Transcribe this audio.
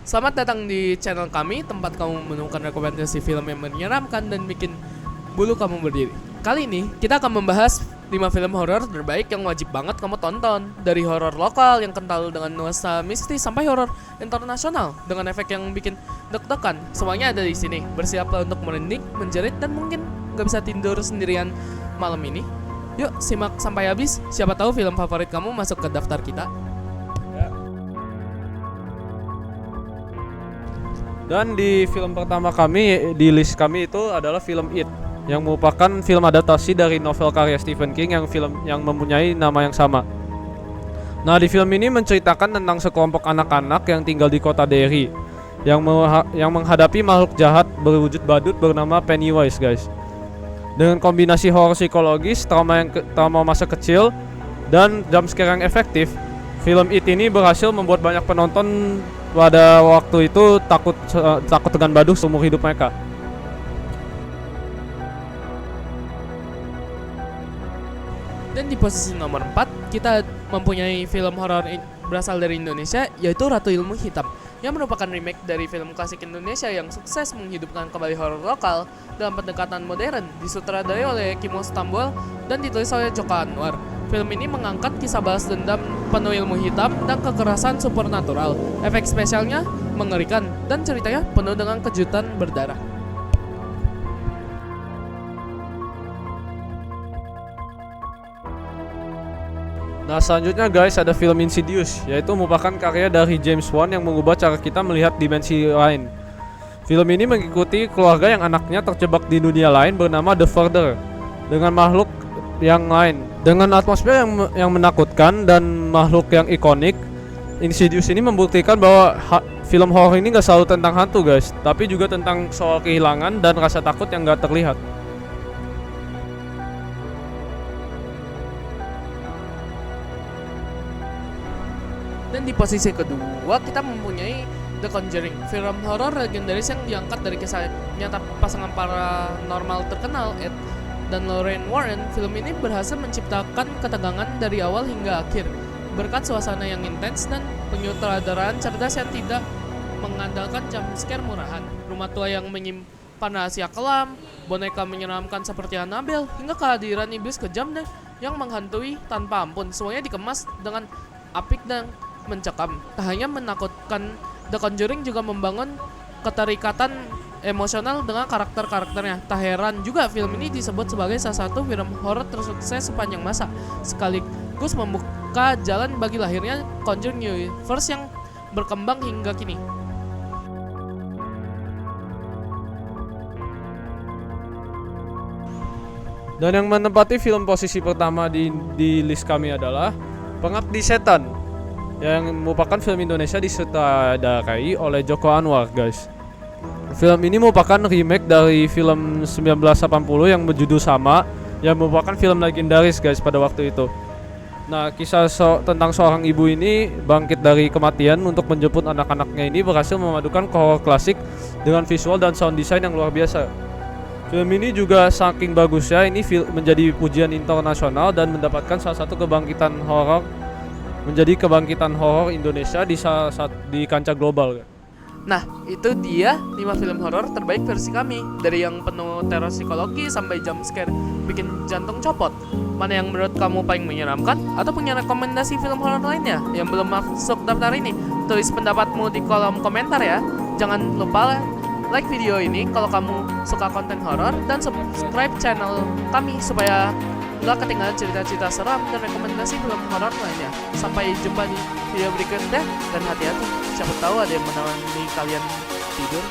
Selamat datang di channel kami, tempat kamu menemukan rekomendasi film yang menyeramkan dan bikin bulu kamu berdiri. Kali ini kita akan membahas 5 film horor terbaik yang wajib banget kamu tonton. Dari horor lokal yang kental dengan nuansa mistis sampai horor internasional dengan efek yang bikin deg-degan. Semuanya ada di sini. Bersiaplah untuk merinding, menjerit, dan mungkin gak bisa tidur sendirian malam ini. Yuk simak sampai habis. Siapa tahu film favorit kamu masuk ke daftar kita. Dan di film pertama kami, di list kami itu adalah film It, yang merupakan film adaptasi dari novel karya Stephen King yang mempunyai nama yang sama. Nah, di film ini menceritakan tentang sekelompok anak-anak yang tinggal di kota Derry yang menghadapi makhluk jahat berwujud badut bernama Pennywise, guys. Dengan kombinasi horor psikologis, trauma masa kecil, dan jumpscare yang efektif, film It ini berhasil membuat banyak penonton pada waktu itu takut dengan badut seumur hidup mereka. Dan di posisi nomor 4 kita mempunyai film horor berasal dari Indonesia, yaitu Ratu Ilmu Hitam, yang merupakan remake dari film klasik Indonesia yang sukses menghidupkan kembali horor lokal dalam pendekatan modern, disutradarai oleh Kimo Stambul dan ditulis oleh Joko Anwar. Film ini mengangkat kisah balas dendam penuh ilmu hitam dan kekerasan supernatural. Efek spesialnya mengerikan dan ceritanya penuh dengan kejutan berdarah. Nah, selanjutnya guys, ada film Insidious, yaitu merupakan karya dari James Wan yang mengubah cara kita melihat dimensi lain. Film ini mengikuti keluarga yang anaknya terjebak di dunia lain bernama The Further dengan makhluk yang lain. Dengan atmosfer yang menakutkan dan makhluk yang ikonik, Insidious ini membuktikan bahwa film horor ini gak selalu tentang hantu, guys, tapi juga tentang soal kehilangan dan rasa takut yang gak terlihat. Dan di posisi kedua kita mempunyai The Conjuring, film horor legendaris yang diangkat dari kisah nyata pasangan paranormal terkenal Ed dan Lorraine Warren. Film ini berhasil menciptakan ketegangan dari awal hingga akhir berkat suasana yang intens dan penyutradaraan cerdas yang tidak mengandalkan jumpscare murahan. Rumah tua yang menyimpan rahasia kelam, boneka menyeramkan seperti Annabelle, hingga kehadiran iblis kejam dan yang menghantui tanpa ampun. Semuanya dikemas dengan apik dan mencekam. Tak hanya menakutkan, The Conjuring juga membangun keterikatan emosional dengan karakter-karakternya. Tak heran juga film ini disebut sebagai salah satu film horor tersukses sepanjang masa, sekaligus membuka jalan bagi lahirnya Conjuring Universe yang berkembang hingga kini. Dan yang menempati film posisi pertama di list kami adalah Pengabdi Setan, yang merupakan film Indonesia disutradarai oleh Joko Anwar, guys. Film ini merupakan remake dari film 1980 yang berjudul sama, yang merupakan film legendaris, guys, pada waktu itu. Nah, kisah tentang seorang ibu ini bangkit dari kematian untuk menjemput anak-anaknya ini berhasil memadukan horor klasik dengan visual dan sound design yang luar biasa. Film ini juga saking bagusnya ini menjadi pujian internasional dan mendapatkan salah satu kebangkitan horor Indonesia di kancah global. Nah, itu dia 5 film horor terbaik versi kami. Dari yang penuh teror psikologi sampai jumpscare bikin jantung copot. Mana yang menurut kamu paling menyeramkan? Atau punya rekomendasi film horor lainnya yang belum masuk daftar ini? Tulis pendapatmu di kolom komentar ya. Jangan lupa like video ini kalau kamu suka konten horor dan subscribe channel kami supaya gak ketinggalan cerita-cerita seram dan rekomendasi film horor lainnya. Sampai jumpa di video berikutnya dan hati-hati, siapa tahu ada yang menemani kalian tidur.